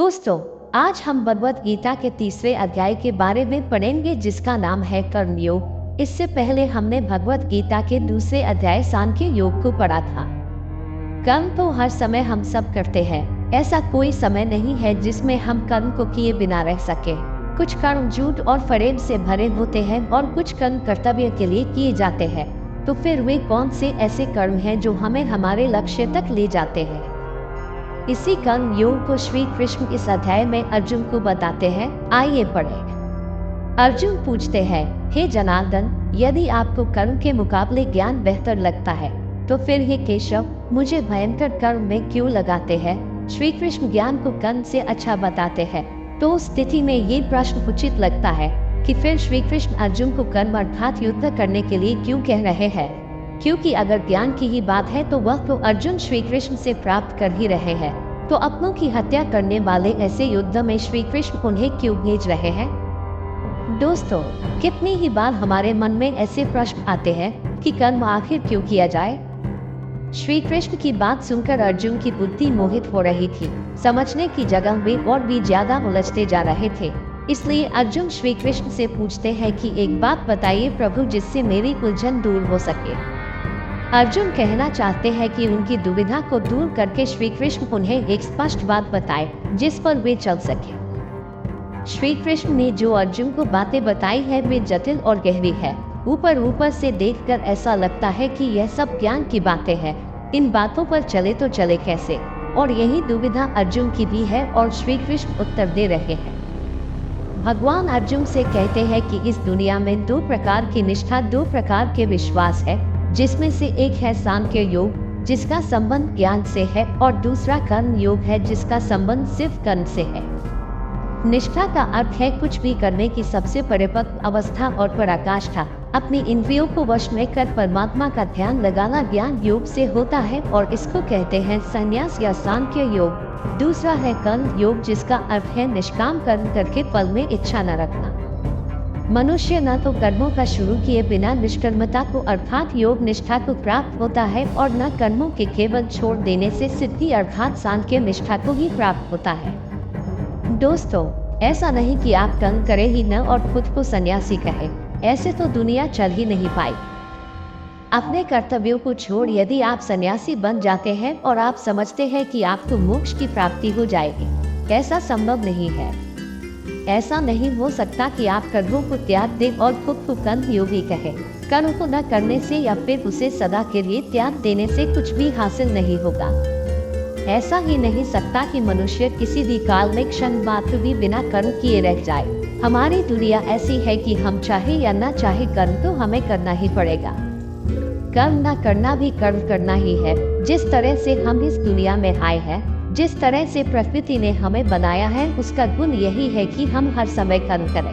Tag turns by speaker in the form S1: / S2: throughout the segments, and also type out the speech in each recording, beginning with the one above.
S1: दोस्तों, आज हम भगवत गीता के तीसरे अध्याय के बारे में पढ़ेंगे जिसका नाम है कर्म योग। इससे पहले हमने भगवत गीता के दूसरे अध्याय सांख्य योग को पढ़ा था। कर्म तो हर समय हम सब करते हैं, ऐसा कोई समय नहीं है जिसमें हम कर्म को किए बिना रह सके। कुछ कर्म झूठ और फरेब से भरे होते हैं और कुछ कर्म कर्तव्य के लिए किए जाते हैं। तो फिर वे कौन से ऐसे कर्म हैं जो हमें हमारे लक्ष्य तक ले जाते हैं? इसी कर्म योग को श्री कृष्ण इस अध्याय में अर्जुन को बताते हैं। आइए पढ़ें। अर्जुन पूछते हैं, हे जनार्दन, यदि आपको कर्म के मुकाबले ज्ञान बेहतर लगता है तो फिर हे केशव, मुझे भयंकर कर्म में क्यों लगाते हैं? श्री कृष्ण ज्ञान को कर्म से अच्छा बताते हैं। तो उस स्थिति में ये प्रश्न उचित लगता है कि फिर श्री कृष्ण अर्जुन को कर्म अर्थात युद्ध करने के लिए क्यों कह रहे हैं? क्योंकि अगर ज्ञान की ही बात है तो वह तो अर्जुन श्री कृष्ण से प्राप्त कर ही रहे हैं, तो अपनों की हत्या करने वाले ऐसे युद्ध में श्री कृष्ण उन्हें क्यों भेज रहे हैं? दोस्तों, कितनी ही बार हमारे मन में ऐसे प्रश्न आते हैं कि कर्म आखिर क्यों किया जाए? श्री कृष्ण की बात सुनकर अर्जुन की बुद्धि मोहित हो रही थी। समझने की जगह वे और भी ज्यादा उलझते जा रहे थे। इसलिए अर्जुन श्री कृष्ण से पूछते हैं कि एक बात बताइए प्रभु, जिससे मेरी उलझन दूर हो सके। अर्जुन कहना चाहते हैं कि उनकी दुविधा को दूर करके श्री कृष्ण उन्हें एक स्पष्ट बात बताए जिस पर वे चल सके। श्री कृष्ण ने जो अर्जुन को बातें बताई है वे जटिल और गहरी है। ऊपर से देखकर ऐसा लगता है कि यह सब ज्ञान की बातें हैं। इन बातों पर चले तो चले कैसे? और यही दुविधा अर्जुन की भी है और श्री कृष्ण उत्तर दे रहे हैं। भगवान अर्जुन से कहते हैं कि इस दुनिया में दो प्रकार की निष्ठा, दो प्रकार के विश्वास है, जिसमें से एक है सांख्य योग जिसका संबंध ज्ञान से है और दूसरा कर्म योग है जिसका संबंध सिर्फ कर्म से है। निष्ठा का अर्थ है कुछ भी करने की सबसे परिपक्व अवस्था और पराकाष्ठा। अपनी इंद्रियों को वश में कर परमात्मा का ध्यान लगाना ज्ञान योग से होता है और इसको कहते हैं संन्यास या सांख्य योग। दूसरा है कर्म योग जिसका अर्थ है निष्काम कर्म करके फल में इच्छा न रखना। मनुष्य न तो कर्मों का शुरू किए बिना निष्कर्मता को अर्थात योग निष्ठा को प्राप्त होता है और न कर्मों के केवल छोड़ देने से सिद्धि अर्थात सांख्य निष्ठा को ही प्राप्त होता है। दोस्तों, ऐसा नहीं कि आप कर्म करें ही न और खुद को सन्यासी कहें, ऐसे तो दुनिया चल ही नहीं पाई। अपने कर्तव्यों को छोड़ यदि आप सन्यासी बन जाते हैं और आप समझते हैं कि आपको मोक्ष की प्राप्ति हो जाएगी, ऐसा संभव नहीं है। ऐसा नहीं हो सकता कि आप कर्मों को त्याग दें और खुद को कर्म योगी कहें। कर्म को न करने से या फिर उसे सदा के लिए त्याग देने से कुछ भी हासिल नहीं होगा। ऐसा ही नहीं सकता कि मनुष्य किसी भी काल में क्षण मात्र भी बिना कर्म किए रह जाए। हमारी दुनिया ऐसी है कि हम चाहे या न चाहे कर्म तो हमें करना ही पड़ेगा। कर्म न करना भी कर्म करना ही है। जिस तरह से हम इस दुनिया में आए हैं, जिस तरह से प्रकृति ने हमें बनाया है, उसका गुण यही है कि हम हर समय कर्म करें।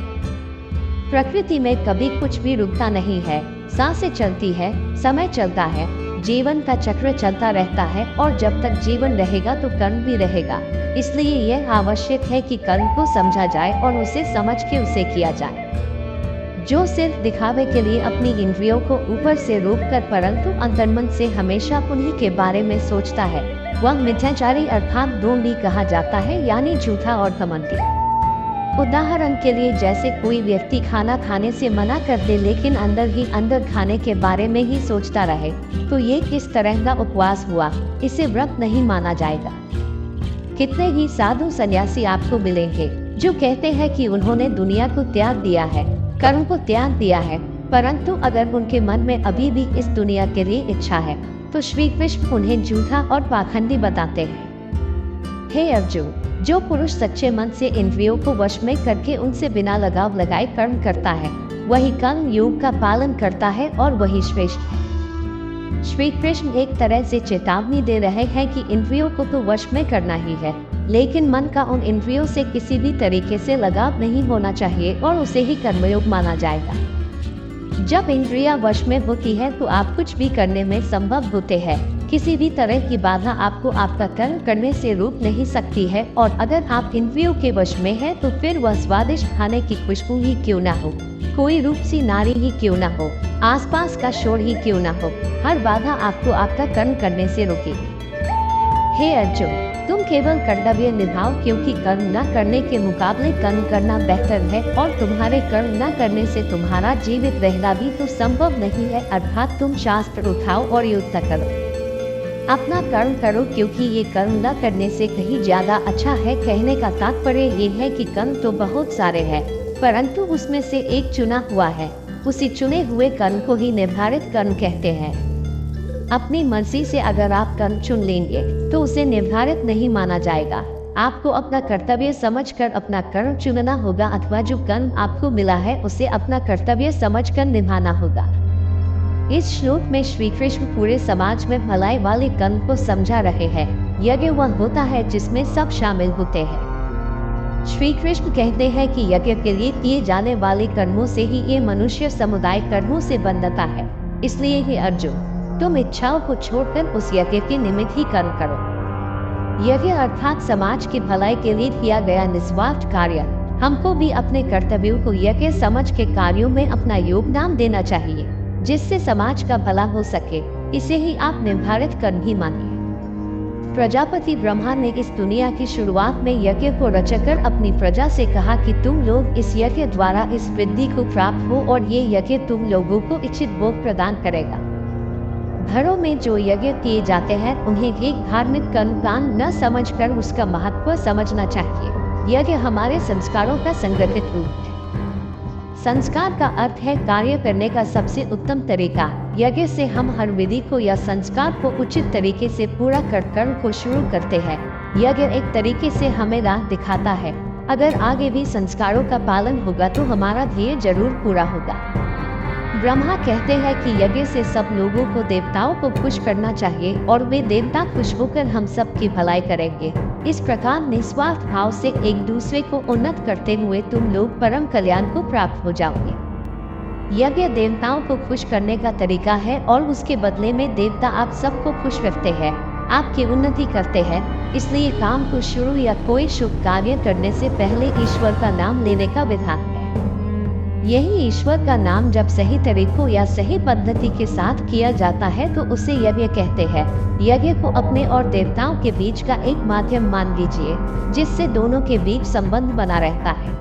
S1: प्रकृति में कभी कुछ भी रुकता नहीं है। सांसें चलती है, समय चलता है, जीवन का चक्र चलता रहता है और जब तक जीवन रहेगा तो कर्म भी रहेगा। इसलिए यह आवश्यक है कि कर्म को समझा जाए और उसे समझ के उसे किया जाए। जो सिर्फ दिखावे के लिए अपनी इंद्रियों को ऊपर से रोककर परंतु अंतर्मन से हमेशा उन्हीं के बारे में सोचता है, वह मिथ्याचारी अर्थात ढोंगी कहा जाता है, यानी झूठा और घमंडी। उदाहरण के लिए जैसे कोई व्यक्ति खाना खाने से मना कर दे लेकिन अंदर ही अंदर खाने के बारे में ही सोचता रहे, तो ये किस तरह का उपवास हुआ? इसे व्रत नहीं माना जाएगा। कितने ही साधु सन्यासी आपको मिलेंगे जो कहते हैं कि उन्होंने दुनिया को त्याग दिया है, कर्म को त्याग दिया है, परंतु अगर उनके मन में अभी भी इस दुनिया के लिए इच्छा है तो श्री कृष्ण उन्हें झूठा और पाखंडी बताते हैं। हे अर्जुन, जो पुरुष सच्चे मन से इंद्रियों को वश में करके उनसे बिना लगाव लगाए कर्म करता है, वही कर्म योग का पालन करता है और वही श्रेष्ठ है। श्री कृष्ण एक तरह से चेतावनी दे रहे हैं कि इंद्रियों को तो वश में करना ही है, लेकिन मन का उन इंद्रियों से किसी भी तरीके से लगाव नहीं होना चाहिए और उसे ही कर्मयोग माना जाएगा। जब इंद्रियां वश में होती है तो आप कुछ भी करने में संभव होते हैं। किसी भी तरह की बाधा आपको आपका कर्म करने से रोक नहीं सकती है और अगर आप इंद्रियों के वश में हैं तो फिर वह स्वादिष्ट खाने की खुशबू ही क्यों ना हो, कोई रूपसी नारी ही क्यों ना हो, आसपास का शोर ही क्यों ना हो, हर बाधा आपको आपका कर्म करने से रोकेगी। हे अर्जुन, तुम केवल कर्तव्य निभाओ, क्योंकि कर्म न करने के मुकाबले कर्म करना बेहतर है, और तुम्हारे कर्म न करने से तुम्हारा जीवित रहना भी तो संभव नहीं है। अर्थात तुम शास्त्र उठाओ और युद्ध करो, अपना कर्म करो, क्योंकि ये कर्म न करने से कहीं ज्यादा अच्छा है। कहने का तात्पर्य ये है कि कर्म तो बहुत सारे हैं, परंतु उसमें से एक चुना हुआ है। उसी चुने हुए कर्म को ही निर्धारित कर्म कहते हैं। अपनी मर्जी से अगर आप कर्म चुन लेंगे तो उसे निर्धारित नहीं माना जाएगा। आपको अपना कर्तव्य समझकर अपना कर्म चुनना होगा, अथवा जो कर्म आपको मिला है उसे अपना कर्तव्य समझकर निभाना होगा। इस श्लोक में श्री कृष्ण पूरे समाज में भलाई वाले कर्म को समझा रहे हैं। यज्ञ वह होता है जिसमें सब शामिल होते हैं। श्री कृष्ण कहते हैं कि यज्ञ के लिए किए जाने वाले कर्मों से ही ये मनुष्य समुदाय कर्मों से बंधता है। इसलिए हे अर्जुन, तुम इच्छाओं को छोड़कर उस यज्ञ के निमित्त ही कर्म करो। यज्ञ अर्थात समाज की भलाई के लिए किया गया निस्वार्थ कार्य। हमको भी अपने कर्तव्यों को यज्ञ समझ के कार्यों में अपना योगदान देना चाहिए, जिससे समाज का भला हो सके। इसे ही आप निर्धारित कर्म ही मानिए। प्रजापति ब्रह्मा ने इस दुनिया की शुरुआत में यज्ञ को रचकर अपनी प्रजा से कहा कि तुम लोग इस यज्ञ द्वारा इस वृद्धि को प्राप्त हो, और ये यज्ञ तुम लोगों को इच्छित भोग प्रदान करेगा। घरों में जो यज्ञ किए जाते हैं उन्हें एक धार्मिक कर्मकांड न समझकर उसका महत्व समझना चाहिए। यज्ञ हमारे संस्कारों का संगठित रूप है। संस्कार का अर्थ है कार्य करने का सबसे उत्तम तरीका। यज्ञ से हम हर विधि को या संस्कार को उचित तरीके से पूरा कर कर्म को शुरू करते हैं। यज्ञ एक तरीके से हमें राह दिखाता है। अगर आगे भी संस्कारों का पालन होगा तो हमारा ध्येय जरूर पूरा होगा। ब्रह्मा कहते हैं कि यज्ञ से सब लोगों को, देवताओं को खुश करना चाहिए, और वे देवता खुश होकर हम सब की भलाई करेंगे। इस प्रकार निस्वार्थ भाव से एक दूसरे को उन्नत करते हुए तुम लोग परम कल्याण को प्राप्त हो जाओगे। यज्ञ देवताओं को खुश करने का तरीका है, और उसके बदले में देवता आप सबको खुश रखते हैं, आपकी उन्नति करते हैं। इसलिए काम को शुरू या कोई शुभ कार्य करने से पहले ईश्वर का नाम लेने का विधान है। यही ईश्वर का नाम जब सही तरीकों या सही पद्धति के साथ किया जाता है तो उसे यज्ञ कहते हैं। यज्ञ को अपने और देवताओं के बीच का एक माध्यम मान लीजिए, जिससे दोनों के बीच संबंध बना रहता है।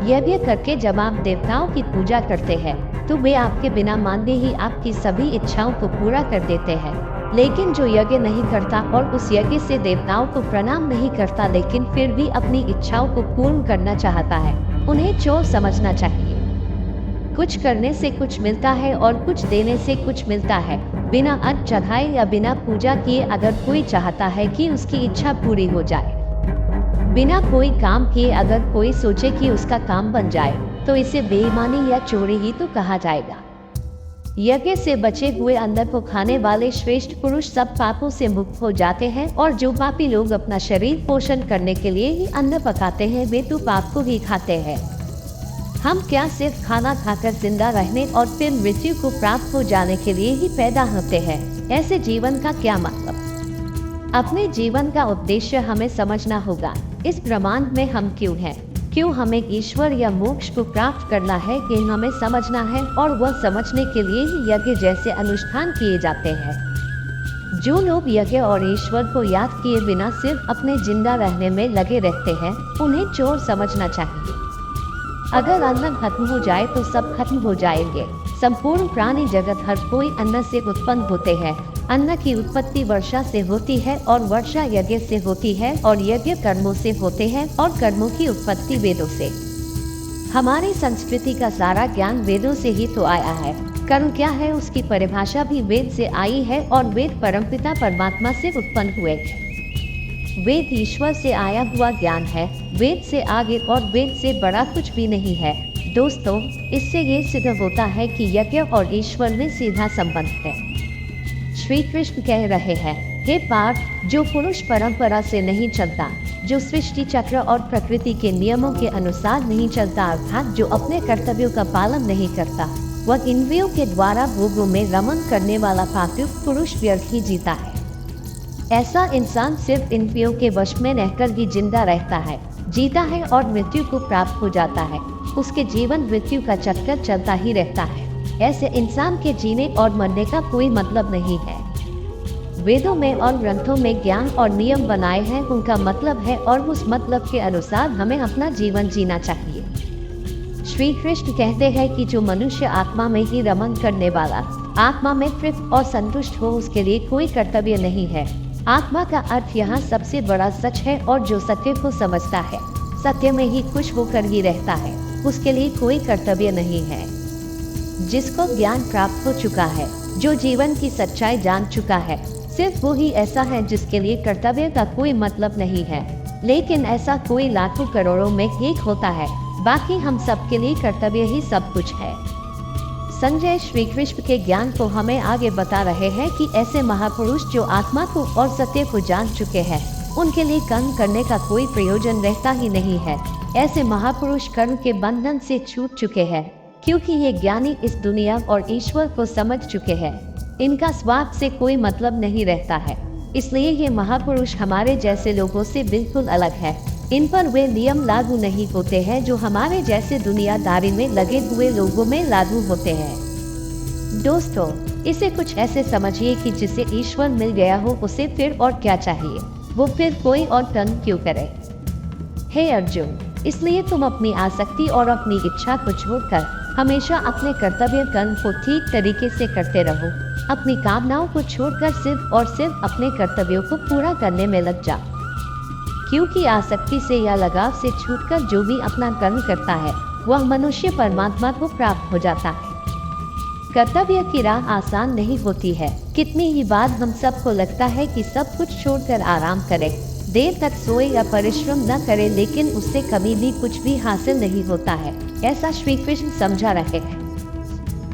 S1: यज्ञ करके जब आप देवताओं की पूजा करते हैं तो वे आपके बिना मांगे ही आपकी सभी इच्छाओं को पूरा कर देते हैं। लेकिन जो यज्ञ नहीं करता और उस यज्ञ से देवताओं को प्रणाम नहीं करता, लेकिन फिर भी अपनी इच्छाओं को पूर्ण करना चाहता है, उन्हें चोर समझना चाहिए। कुछ करने से कुछ मिलता है और कुछ देने से कुछ मिलता है। बिना अन्न चढ़ाए या बिना पूजा किए अगर कोई चाहता है कि उसकी इच्छा पूरी हो जाए, बिना कोई काम किए अगर कोई सोचे कि उसका काम बन जाए, तो इसे बेईमानी या चोरी ही तो कहा जाएगा। यज्ञ से बचे हुए अन्न को खाने वाले श्रेष्ठ पुरुष सब पापों से मुक्त हो जाते हैं, और जो पापी लोग अपना शरीर पोषण करने के लिए ही अन्न पकाते हैं वे तो पाप को ही खाते हैं। हम क्या सिर्फ खाना खाकर जिंदा रहने और फिर मृत्यु को प्राप्त हो जाने के लिए ही पैदा होते हैं? ऐसे जीवन का क्या मतलब? अपने जीवन का उद्देश्य हमें समझना होगा। इस ब्रह्मांड में हम क्यों हैं? क्यों हमें ईश्वर या मोक्ष को प्राप्त करना है, ये हमें समझना है, और वह समझने के लिए ही यज्ञ जैसे अनुष्ठान किए जाते हैं। जो लोग यज्ञ और ईश्वर को याद किए बिना सिर्फ अपने जिंदा रहने में लगे रहते हैं, उन्हें चोर समझना चाहिए। अगर अन्न खत्म हो जाए तो सब खत्म हो जाएंगे। संपूर्ण प्राणी जगत हर कोई अन्न से उत्पन्न होते हैं। अन्न की उत्पत्ति वर्षा से होती है, और वर्षा यज्ञ से होती है, और यज्ञ कर्मों से होते हैं, और कर्मों की उत्पत्ति वेदों से। हमारी संस्कृति का सारा ज्ञान वेदों से ही तो आया है। कर्म क्या है उसकी परिभाषा भी वेद से आई है, और वेद परमपिता परमात्मा से उत्पन्न हुए। वेद ईश्वर से आया हुआ ज्ञान है। वेद से आगे और वेद से बड़ा कुछ भी नहीं है। दोस्तों, इससे ये सिद्ध होता है कि यज्ञ और ईश्वर में सीधा संबंध है। श्री कृष्ण कह रहे हैं, हे पार्थ, जो पुरुष परंपरा से नहीं चलता, जो सृष्टि चक्र और प्रकृति के नियमों के अनुसार नहीं चलता, अर्थात जो अपने कर्तव्यों का पालन नहीं करता, वह इंद्रियों के द्वारा भोगों में रमन करने वाला पापयुक्त पुरुष व्यर्थ ही जीता है। ऐसा इंसान सिर्फ इंद्रियों के वश में रहकर ही जिंदा रहता है, जीता है और मृत्यु को प्राप्त हो जाता है। उसके जीवन मृत्यु का चक्कर चलता ही रहता है। ऐसे इंसान के जीने और मरने का कोई मतलब नहीं है। वेदों में और ग्रंथों में ज्ञान और नियम बनाए हैं, उनका मतलब है और उस मतलब के अनुसार हमें अपना जीवन जीना चाहिए। श्री कृष्ण कहते हैं कि जो मनुष्य आत्मा में ही रमन करने वाला, आत्मा में तृप्त और संतुष्ट हो, उसके लिए कोई कर्तव्य नहीं है। आत्मा का अर्थ यहाँ सबसे बड़ा सच है, और जो सत्य को समझता है, सत्य में ही खुश होकर ही रहता है, उसके लिए कोई कर्तव्य नहीं है। जिसको ज्ञान प्राप्त हो चुका है, जो जीवन की सच्चाई जान चुका है, सिर्फ वो ही ऐसा है जिसके लिए कर्तव्य का कोई मतलब नहीं है। लेकिन ऐसा कोई लाखों करोड़ों में एक होता है, बाकी हम सबके लिए कर्तव्य ही सब कुछ है। संजय श्री कृष्ण के ज्ञान को हमें आगे बता रहे हैं कि ऐसे महापुरुष जो आत्मा को और सत्य को जान चुके हैं, उनके लिए कर्म करने का कोई प्रयोजन रहता ही नहीं है। ऐसे महापुरुष कर्म के बंधन से छूट चुके हैं, क्योंकि ये ज्ञानी इस दुनिया और ईश्वर को समझ चुके हैं। इनका स्वार्थ से कोई मतलब नहीं रहता है, इसलिए ये महापुरुष हमारे जैसे लोगों से बिल्कुल अलग है। इन पर वे नियम लागू नहीं होते हैं जो हमारे जैसे दुनियादारी में लगे हुए लोगों में लागू होते हैं। दोस्तों, इसे कुछ ऐसे समझिए कि जिसे ईश्वर मिल गया हो, उसे फिर और क्या चाहिए, वो फिर कोई और कर्म क्यों करे। हे अर्जुन, इसलिए तुम अपनी आसक्ति और अपनी इच्छा को छोड़कर हमेशा अपने कर्तव्य कर्म को ठीक तरीके से करते रहो। अपनी कामनाओं को छोड़कर सिर्फ और सिर्फ अपने कर्तव्यों को पूरा करने में लग जाओ, क्योंकि आसक्ति से या लगाव से छूटकर जो भी अपना कर्म करता है, वह मनुष्य परमात्मा को प्राप्त हो जाता है। कर्तव्य की राह आसान नहीं होती है। कितनी ही बार हम सबको लगता है कि सब कुछ छोड़कर आराम करें, देर तक सोए या परिश्रम न करें, लेकिन उससे कभी भी कुछ भी हासिल नहीं होता है। ऐसा श्री कृष्ण समझा रहे हैं।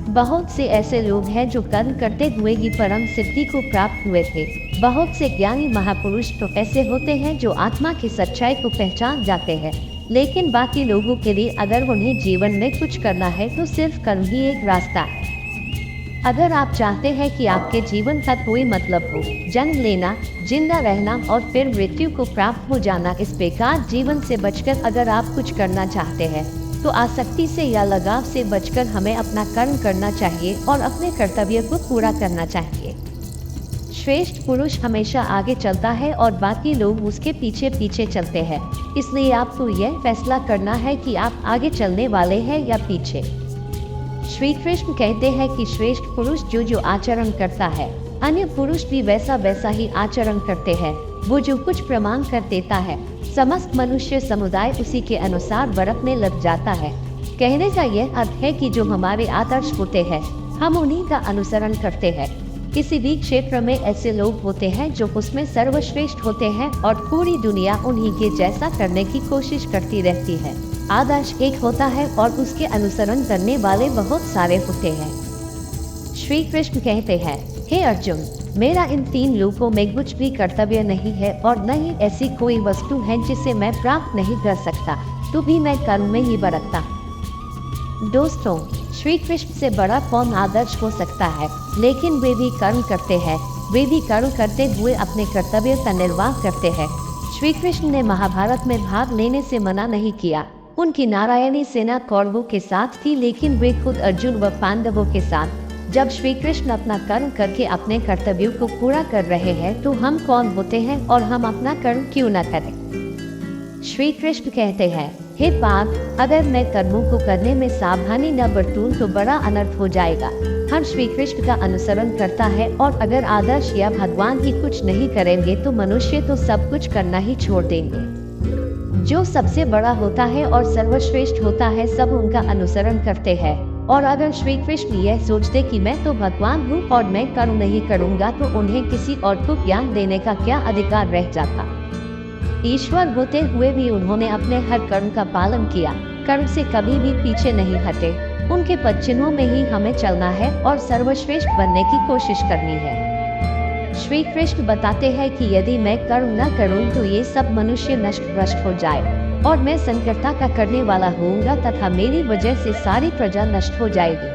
S1: बहुत से ऐसे लोग हैं जो कर्म करते हुए ही परम सिद्धि को प्राप्त हुए थे। बहुत से ज्ञानी महापुरुष तो ऐसे होते हैं जो आत्मा की सच्चाई को पहचान जाते हैं, लेकिन बाकी लोगों के लिए अगर उन्हें जीवन में कुछ करना है तो सिर्फ कर्म ही एक रास्ता है। अगर आप चाहते हैं कि आपके जीवन का कोई मतलब हो, जन्म लेना, जिंदा रहना और फिर मृत्यु को प्राप्त हो जाना, इस बेकार जीवन से बचकर अगर आप कुछ करना चाहते हैं, तो आसक्ति से या लगाव से बचकर हमें अपना कर्म करना चाहिए और अपने कर्तव्य को पूरा करना चाहिए। श्रेष्ठ पुरुष हमेशा आगे चलता है और बाकी लोग उसके पीछे पीछे चलते हैं। इसलिए आपको यह फैसला करना है कि आप आगे चलने वाले हैं या पीछे। श्री कृष्ण कहते हैं कि श्रेष्ठ पुरुष जो आचरण करता है, अन्य पुरुष भी वैसा वैसा ही आचरण करते हैं। वो जो कुछ प्रमाण कर देता है, समस्त मनुष्य समुदाय उसी के अनुसार बरतने लग जाता है। कहने का यह अर्थ है कि जो हमारे आदर्श होते हैं, हम उन्हीं का अनुसरण करते हैं। किसी भी क्षेत्र में ऐसे लोग होते हैं जो उसमें सर्वश्रेष्ठ होते हैं और पूरी दुनिया उन्हीं के जैसा करने की कोशिश करती रहती है। आदर्श एक होता है और उसके अनुसरण करने वाले बहुत सारे होते हैं। श्री कृष्ण कहते हैं, हे अर्जुन, मेरा इन तीन लोकों में कुछ भी कर्तव्य नहीं है और न ही ऐसी कोई वस्तु है जिसे मैं प्राप्त नहीं कर सकता, तो भी मैं कर्म में ही बरतता। दोस्तों, श्री कृष्ण से बड़ा कौन आदर्श हो सकता है, लेकिन वे भी कर्म करते हैं। वे भी कर्म करते हुए अपने कर्तव्य का निर्वाह करते हैं। श्री कृष्ण ने महाभारत में भाग लेने से मना नहीं किया। उनकी नारायणी सेना कौरवों के साथ थी, लेकिन वे खुद अर्जुन व पांडवों के साथ। जब श्री कृष्ण अपना कर्म करके अपने कर्तव्यों को पूरा कर रहे हैं, तो हम कौन होते हैं और हम अपना कर्म क्यों न करें। श्री कृष्ण कहते हैं, हे पार्थ, अगर मैं कर्मों को करने में सावधानी न बरतूं तो बड़ा अनर्थ हो जाएगा। हम श्री कृष्ण का अनुसरण करता है, और अगर आदर्श या भगवान ही कुछ नहीं करेंगे तो मनुष्य तो सब कुछ करना ही छोड़ देंगे। जो सबसे बड़ा होता है और सर्वश्रेष्ठ होता है, सब उनका अनुसरण करते हैं। और अगर श्री कृष्ण यह सोचते कि मैं तो भगवान हूँ और मैं कर्म नहीं करूँगा, तो उन्हें किसी और को ज्ञान देने का क्या अधिकार रह जाता। ईश्वर होते हुए भी उन्होंने अपने हर कर्म का पालन किया, कर्म से कभी भी पीछे नहीं हटे। उनके पद चिन्हों में ही हमें चलना है और सर्वश्रेष्ठ बनने की कोशिश करनी है। श्री कृष्ण बताते हैं कि यदि मैं कर्म न करूं तो ये सब मनुष्य नष्ट भ्रष्ट हो जाए और मैं संकटता का करने वाला होऊंगा तथा मेरी वजह से सारी प्रजा नष्ट हो जाएगी।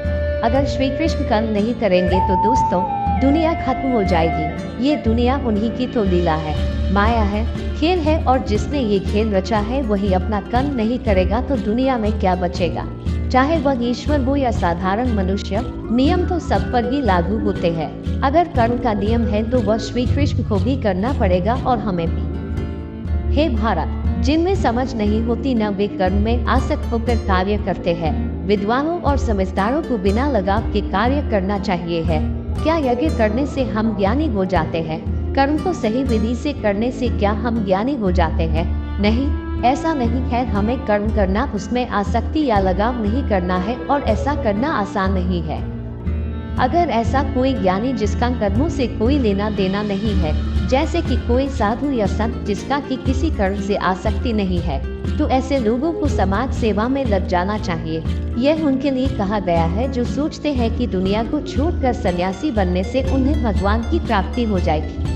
S1: अगर श्री कृष्ण कर्म नहीं करेंगे तो दोस्तों, दुनिया खत्म हो जाएगी। ये दुनिया उन्हीं की तो लीला है, माया है, खेल है, और जिसने ये खेल रचा है वही अपना कर्म नहीं करेगा तो दुनिया में क्या बचेगा। चाहे वह ईश्वर हो या साधारण मनुष्य, नियम तो सब पर ही लागू होते हैं। अगर कर्म का नियम है तो वह श्री कृष्ण को भी करना पड़ेगा और हमें भी। हे भारत, जिनमें समझ नहीं होती न वे कर्म में आसक्त होकर कार्य करते हैं। विद्वानों और समझदारों को बिना लगाव के कार्य करना चाहिए है। क्या यज्ञ करने से हम ज्ञानी हो जाते हैं? कर्म को सही विधि से करने से क्या हम ज्ञानी हो जाते हैं? नहीं, ऐसा नहीं है। हमें कर्म करना, उसमें आसक्ति या लगाव नहीं करना है और ऐसा करना आसान नहीं है। अगर ऐसा कोई ज्ञानी जिसका कर्मों से कोई लेना देना नहीं है, जैसे कि कोई साधु या संत जिसका कि किसी कर्म से आसक्ति नहीं है, तो ऐसे लोगों को समाज सेवा में लग जाना चाहिए। यह उनके लिए कहा गया है जो सोचते हैं कि दुनिया को छोड़कर सन्यासी बनने से उन्हें भगवान की प्राप्ति हो जाएगी।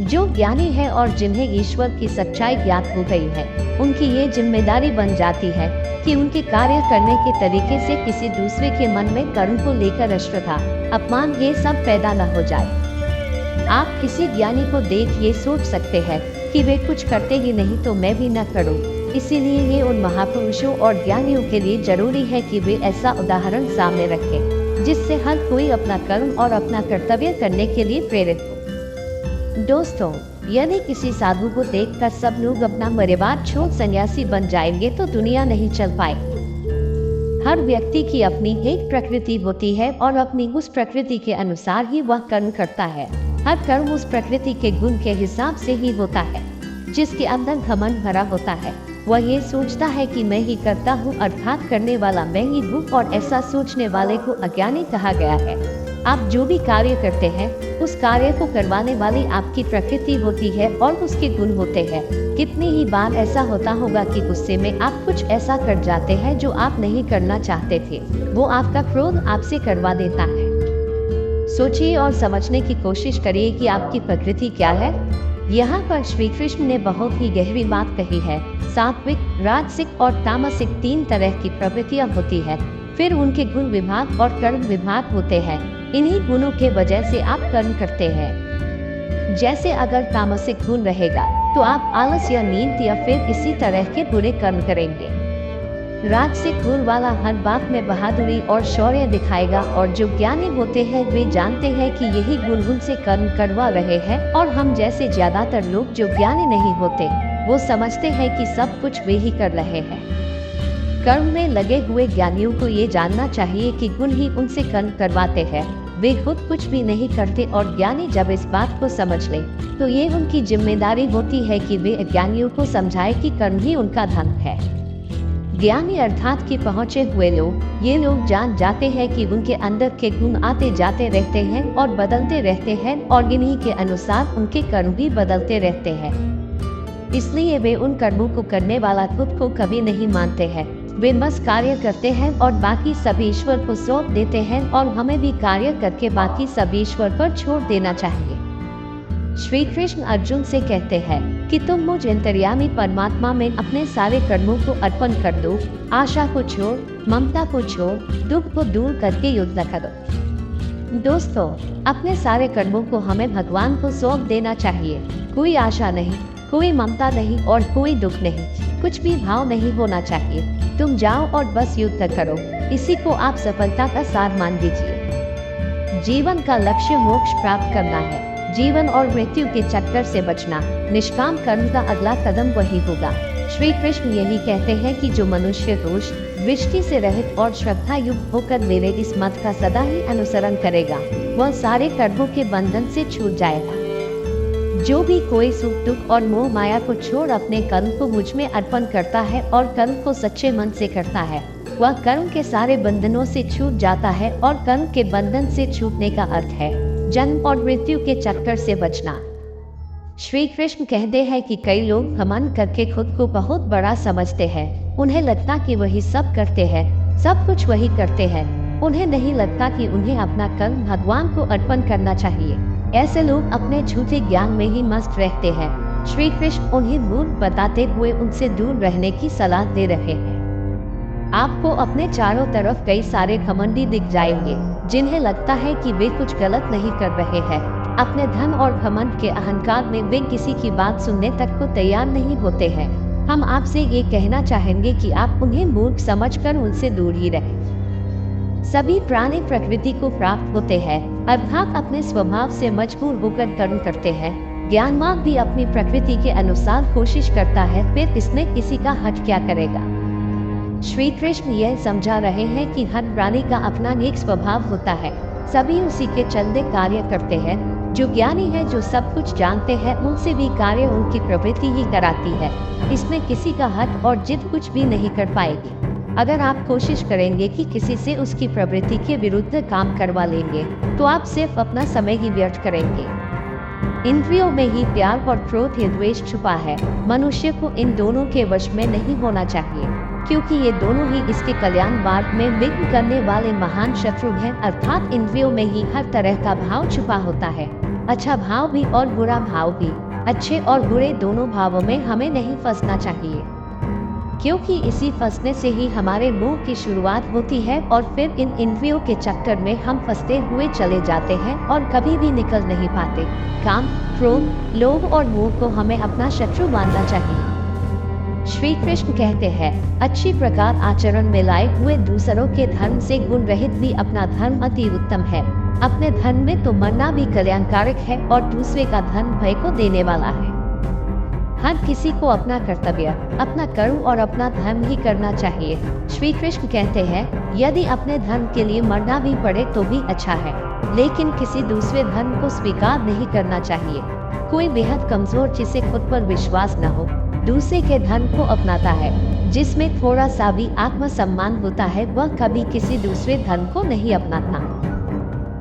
S1: जो ज्ञानी है और जिन्हें ईश्वर की सच्चाई ज्ञात हो गई है, उनकी ये जिम्मेदारी बन जाती है कि उनके कार्य करने के तरीके से किसी दूसरे के मन में कर्म को लेकर अश्रद्धा, अपमान ये सब पैदा न हो जाए। आप किसी ज्ञानी को देख ये सोच सकते हैं कि वे कुछ करते ही नहीं तो मैं भी न करूं। इसीलिए ये उन महापुरुषों और ज्ञानियों के लिए जरूरी है कि वे ऐसा उदाहरण सामने रखें जिससे हर कोई अपना कर्म और अपना कर्तव्य करने के लिए प्रेरित हो। दोस्तों, यदि किसी साधु को देखकर सब लोग अपना परिवार छोड़ सन्यासी बन जाएंगे तो दुनिया नहीं चल पाएगी। हर व्यक्ति की अपनी एक प्रकृति होती है और अपनी उस प्रकृति के अनुसार ही वह कर्म करता है। हर कर्म उस प्रकृति के गुण के हिसाब से ही होता है। जिसके अंदर घमंड भरा होता है, वह ये सोचता है कि मैं ही करता हूँ, अर्थात करने वाला मैं ही हूँ, और ऐसा सोचने वाले को अज्ञानी कहा गया है। आप जो भी कार्य करते हैं, उस कार्य को करवाने वाली आपकी प्रकृति होती है और उसके गुण होते हैं। कितनी ही बार ऐसा होता होगा कि गुस्से में आप कुछ ऐसा कर जाते हैं जो आप नहीं करना चाहते थे। वो आपका क्रोध आपसे करवा देता है। सोचिए और समझने की कोशिश करिए कि आपकी प्रकृति क्या है। यहाँ पर श्री कृष्ण ने बहुत ही गहरी बात कही है। सात्विक, राजसिक और तामसिक 3 तरह की प्रवृत्तियाँ होती है। फिर उनके गुण विभाग और कर्म विभाग होते हैं। इन्हीं गुणों के वजह से आप कर्म करते हैं। जैसे अगर तामसिक गुण रहेगा तो आप आलस या नींद या फिर इसी तरह के बुरे कर्म करेंगे। राजसिक गुण वाला हर बात में बहादुरी और शौर्य दिखाएगा, और जो ज्ञानी होते हैं वे जानते हैं कि यही गुण उनसे कर्म करवा रहे हैं। और हम जैसे ज्यादातर लोग जो ज्ञानी नहीं होते, वो समझते हैं कि सब कुछ वे ही कर रहे हैं। कर्म में लगे हुए ज्ञानियों को ये जानना चाहिए कि गुण ही उनसे कर्म करवाते हैं, वे खुद कुछ भी नहीं करते। और ज्ञानी जब इस बात को समझ ले तो ये उनकी जिम्मेदारी होती है कि वे अज्ञानियों को समझाए कि कर्म ही उनका धन है। ज्ञानी अर्थात कि पहुँचे हुए लोग, ये लोग जान जाते हैं कि उनके अंदर के गुण आते जाते रहते हैं और बदलते रहते हैं, और इन्हीं के अनुसार उनके कर्म भी बदलते रहते हैं। इसलिए वे उन कर्मों को करने वाला खुद को कभी नहीं मानते हैं। वे बस कार्य करते हैं और बाकी सब ईश्वर को सौंप देते हैं, और हमें भी कार्य करके बाकी सब ईश्वर पर छोड़ देना चाहिए। श्री कृष्ण अर्जुन से कहते हैं कि तुम मुझ अंतर्यामी परमात्मा में अपने सारे कर्मों को अर्पण कर दो। आशा को छोड़, ममता को छोड़, दुख को दूर करके युद्ध करो। दोस्तों, अपने सारे कर्मों को हमें भगवान को सौंप देना चाहिए। कोई आशा नहीं, कोई ममता नहीं और कोई दुख नहीं, कुछ भी भाव नहीं होना चाहिए। तुम जाओ और बस युद्ध करो। इसी को आप सफलता का सार मान लीजिए। जीवन का लक्ष्य मोक्ष प्राप्त करना है। जीवन और मृत्यु के चक्कर से बचना। निष्काम कर्म का अगला कदम वही होगा। श्री कृष्ण यही कहते हैं कि जो मनुष्य दोष दृष्टि से रहित और श्रद्धा युक्त होकर मेरे इस मत का सदा ही अनुसरण करेगा, वह सारे कर्मों के बंधन से छूट जाएगा। जो भी कोई सुख दुख और मोह माया को छोड़ अपने कर्म को मुझ में अर्पण करता है और कर्म को सच्चे मन से करता है, वह कर्म के सारे बंधनों से छूट जाता है। और कर्म के बंधन से छूटने का अर्थ है जन्म और मृत्यु के चक्कर से बचना। श्री कृष्ण कहते हैं कि कई लोग घमंड करके खुद को बहुत बड़ा समझते हैं। उन्हें लगता कि वही सब करते हैं, सब कुछ वही करते हैं। उन्हें नहीं लगता कि उन्हें अपना कर्म भगवान को अर्पण करना चाहिए। ऐसे लोग अपने झूठे ज्ञान में ही मस्त रहते हैं। श्री कृष्ण उन्हें मूर्ख बताते हुए उनसे दूर रहने की सलाह दे रहे हैं। आपको अपने चारों तरफ कई सारे घमंडी दिख जाएंगे जिन्हें लगता है कि वे कुछ गलत नहीं कर रहे हैं। अपने धन और घमंड के अहंकार में वे किसी की बात सुनने तक को तैयार नहीं होते हैं। हम आपसे ये कहना चाहेंगे कि आप उन्हें मूर्ख समझकर उनसे दूर ही रहें। सभी प्राणी प्रकृति को प्राप्त होते हैं, अर्थात अपने स्वभाव से मजबूर होकर कर्म करते हैं। ज्ञानवान भी अपनी प्रकृति के अनुसार कोशिश करता है, फिर इसमें किसी का हट क्या करेगा। श्री कृष्ण यह समझा रहे हैं कि हर प्राणी का अपना एक स्वभाव होता है, सभी उसी के चलते कार्य करते हैं। जो ज्ञानी है, जो सब कुछ जानते हैं, उनसे भी कार्य उनकी प्रवृत्ति ही कराती है। इसमें किसी का हट और जिद कुछ भी नहीं कर पाएगी। अगर आप कोशिश करेंगे कि किसी से उसकी प्रवृत्ति के विरुद्ध काम करवा लेंगे, तो आप सिर्फ अपना समय ही व्यर्थ करेंगे। इंद्रियों में ही प्यार और क्रोध या द्वेष छुपा है। मनुष्य को इन दोनों के वश में नहीं होना चाहिए, क्योंकि ये दोनों ही इसके कल्याण मार्ग में विघ्न करने वाले महान शत्रु हैं। अर्थात इंद्रियों में ही हर तरह का भाव छुपा होता है, अच्छा भाव भी और बुरा भाव भी। अच्छे और बुरे दोनों भावों में हमें नहीं फंसना चाहिए, क्योंकि इसी फंसने से ही हमारे मोह की शुरुआत होती है और फिर इन इंद्रियों के चक्कर में हम फंसते हुए चले जाते हैं और कभी भी निकल नहीं पाते। काम, क्रोध, लोभ और मोह को हमें अपना शत्रु मानना चाहिए। श्री कृष्ण कहते हैं, अच्छी प्रकार आचरण में लाए हुए दूसरों के धर्म से गुण रहित भी अपना धर्म अति उत्तम है। अपने धर्म में तो मरना भी कल्याणकारक है और दूसरे का धर्म भय को देने वाला है। हर किसी को अपना कर्तव्य, अपना कर्म और अपना धर्म ही करना चाहिए। श्री कृष्ण कहते हैं, यदि अपने धर्म के लिए मरना भी पड़े तो भी अच्छा है, लेकिन किसी दूसरे धर्म को स्वीकार नहीं करना चाहिए। कोई बेहद कमजोर जिसे खुद पर विश्वास न हो, दूसरे के धर्म को अपनाता है, जिसमें थोड़ा सा भी आत्मसम्मान होता है, वह कभी किसी दूसरे धर्म को नहीं अपनाता।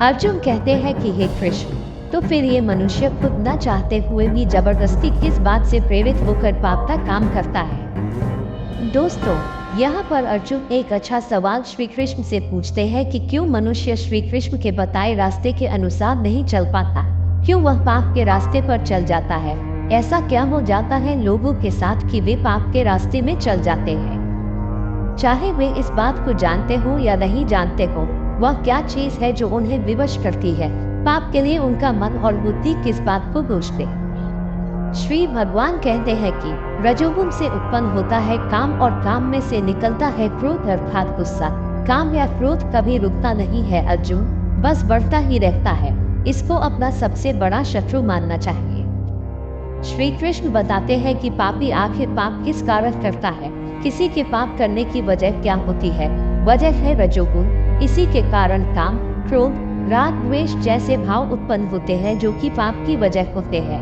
S1: अर्जुन कहते हैं कि हे कृष्ण, तो फिर ये मनुष्य खुद न चाहते हुए भी जबरदस्ती किस बात से प्रेरित होकर पाप का काम करता है। दोस्तों, यहाँ पर अर्जुन एक अच्छा सवाल श्री कृष्ण से पूछते हैं कि क्यों मनुष्य श्री कृष्ण के बताए रास्ते के अनुसार नहीं चल पाता, क्यों वह पाप के रास्ते पर चल जाता है। ऐसा क्या हो जाता है लोगों के साथ कि वे पाप के रास्ते में चल जाते हैं। चाहे वे इस बात को जानते हो या नहीं जानते हो, वह क्या चीज है जो उन्हें विवश करती है। पाप के लिए उनका मन और बुद्धि किस बात को दोषते। श्री भगवान कहते हैं कि रजोगुण से उत्पन्न होता है काम और काम में से निकलता है क्रोध अर्थात गुस्सा। काम या क्रोध कभी रुकता नहीं है अर्जुन, बस बढ़ता ही रहता है। इसको अपना सबसे बड़ा शत्रु मानना चाहिए। श्री कृष्ण बताते हैं कि पापी आखिर पाप किस कारण करता है। किसी के पाप करने की वजह क्या होती है? वजह है रजोगुण। इसी के कारण काम, क्रोध, राग, द्वेष जैसे भाव उत्पन्न होते हैं जो कि पाप की वजह होते हैं।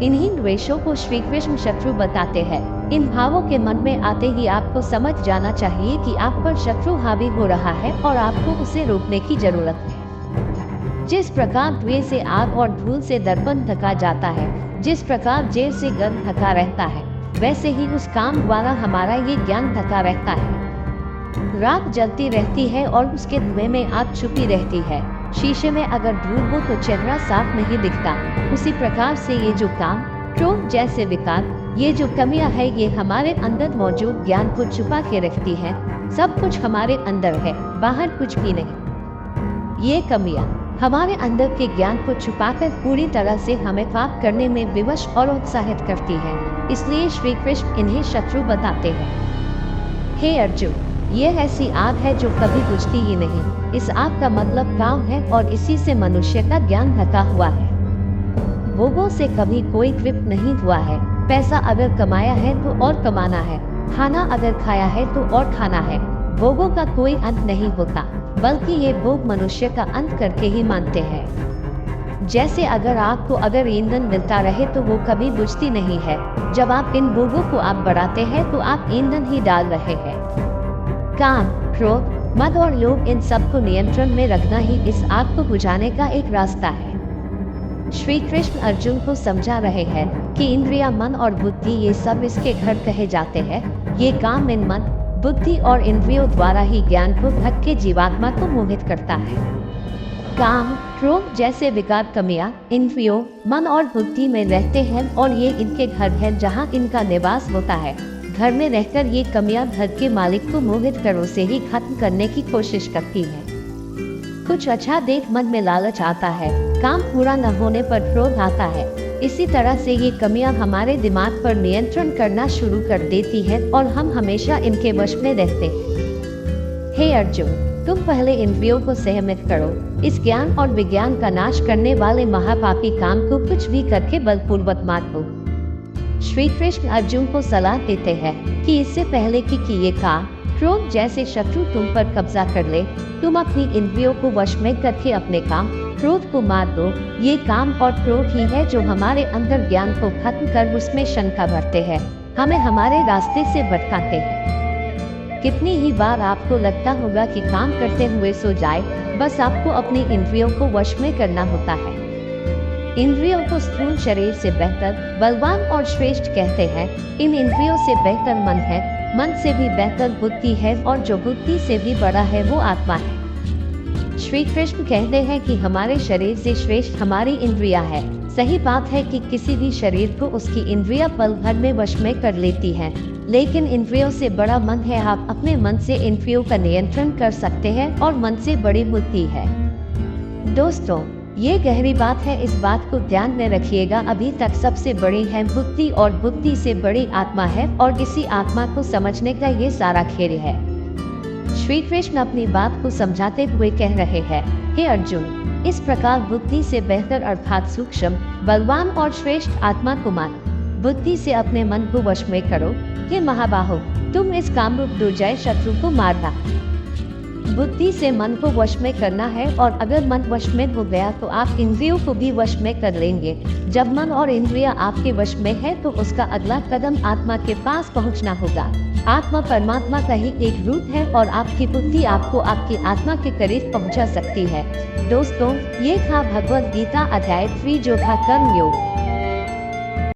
S1: इन्हीं द्वेषों को श्री कृष्ण शत्रु बताते हैं। इन भावों के मन में आते ही आपको समझ जाना चाहिए कि आप पर शत्रु हावी हो रहा है और आपको उसे रोकने की जरूरत है। जिस प्रकार धुएं से आग और धूल से दर्पण ढका जाता है, जिस प्रकार जेल से गंध ढका रहता है, वैसे ही उस काम द्वारा हमारा ये ज्ञान ढका रहता है। राख जलती रहती है और उसके धुएं में आग छुपी रहती है। शीशे में अगर धूल हो तो चेहरा साफ नहीं दिखता। उसी प्रकार से ये जो काम, क्रोध जैसे विकार, ये जो कमियां है, ये हमारे अंदर मौजूद ज्ञान को छुपा के रखती है। सब कुछ हमारे अंदर है, बाहर कुछ भी नहीं। ये कमियां हमारे अंदर के ज्ञान को छुपाकर पूरी तरह से हमें पाप करने में विवश और उत्साहित करती है। इसलिए श्री कृष्ण इन्हें शत्रु बताते हैं। हे अर्जुन, ये ऐसी आग है जो कभी बुझती ही नहीं। इस आग का मतलब काम है और इसी से मनुष्य का ज्ञान ढका हुआ है। भोगों से कभी कोई तृप्त नहीं हुआ है। पैसा अगर कमाया है तो और कमाना है, खाना अगर खाया है तो और खाना है। भोगों का कोई अंत नहीं होता, बल्कि ये भोग मनुष्य का अंत करके ही मानते हैं। जैसे अगर आग को अगर ईंधन मिलता रहे तो वो कभी बुझती नहीं है। जब आप इन भोगों को आप बढ़ाते हैं तो आप ईंधन ही डाल रहे हैं। काम, क्रोध, मद और लोभ, इन सब को नियंत्रण में रखना ही इस आग को बुझाने का एक रास्ता है। श्री कृष्ण अर्जुन को समझा रहे हैं कि इंद्रिया, मन और बुद्धि, ये सब इसके घर कहे जाते हैं। ये काम इन मन, बुद्धि और इंद्रियों द्वारा ही ज्ञान को ढक के जीवात्मा को मोहित करता है। काम, क्रोध जैसे विकार कमियां इंद्रियों, मन और बुद्धि में रहते हैं और ये इनके घर हैं जहाँ इनका निवास होता है। घर में रहकर ये कमियां घर के मालिक को मोहित कर उसे ही खत्म करने की कोशिश करती है। कुछ अच्छा देख मन में लालच आता है। काम पूरा न होने पर क्रोध आता है। इसी तरह से ये कमियां हमारे दिमाग पर नियंत्रण करना शुरू कर देती हैं और हम हमेशा इनके वश में रहते हैं। हे अर्जुन, तुम पहले इंद्रियों को संयमित करो। इस ज्ञान और विज्ञान का नाश करने वाले महापापी काम को कुछ भी करके बलपूर्वक मार दो। श्री कृष्ण अर्जुन को सलाह देते हैं कि इससे पहले कि ये काम, क्रोध जैसे शत्रु तुम पर कब्जा कर ले, तुम अपनी इंद्रियों को वश में करके अपने काम, क्रोध को मार दो। ये काम और क्रोध ही है जो हमारे अंदर ज्ञान को खत्म कर उसमें शंका भरते हैं, हमें हमारे रास्ते से भटकाते हैं। कितनी ही बार आपको लगता होगा कि काम करते हुए सो जाए, बस आपको अपनी इंद्रियों को वश में करना होता है। इंद्रियों को स्थूल शरीर से बेहतर, बलवान और श्रेष्ठ कहते हैं। इन इंद्रियों से बेहतर मन है, मन से भी बेहतर बुद्धि है, और जो बुद्धि से भी बड़ा है वो आत्मा है। श्री कृष्ण कहते हैं कि हमारे शरीर से श्रेष्ठ हमारी इंद्रियां है। सही बात है कि किसी भी शरीर को उसकी इंद्रियां पल भर में वश में कर लेती हैं, लेकिन इंद्रियों से बड़ा मन है। आप अपने मन से इंद्रियों का नियंत्रण कर सकते हैं और मन से बड़ी बुद्धि है। दोस्तों, ये गहरी बात है, इस बात को ध्यान में रखिएगा। अभी तक सबसे बड़ी है बुद्धि और बुद्धि से बड़ी आत्मा है, और इसी आत्मा को समझने का ये सारा खेल है। श्री कृष्ण अपनी बात को समझाते हुए कह रहे हैं, हे अर्जुन, इस प्रकार बुद्धि से बेहतर अर्थात सूक्ष्म, बलवान और श्रेष्ठ आत्मा को मान। बुद्धि से अपने मन को वश में करो। हे महाबाहो, तुम इस कामरूप दुर्जय शत्रु को मारना। बुद्धि से मन को वश में करना है, और अगर मन वश में हो गया तो आप इंद्रियों को भी वश में कर लेंगे। जब मन और इंद्रियां आपके वश में है तो उसका अगला कदम आत्मा के पास पहुंचना होगा। आत्मा परमात्मा का ही एक रूप है, और आपकी बुद्धि आपको आपकी आत्मा के करीब पहुंचा सकती है। दोस्तों, ये था भगवद गीता अध्याय 3 जो था कर्म योग।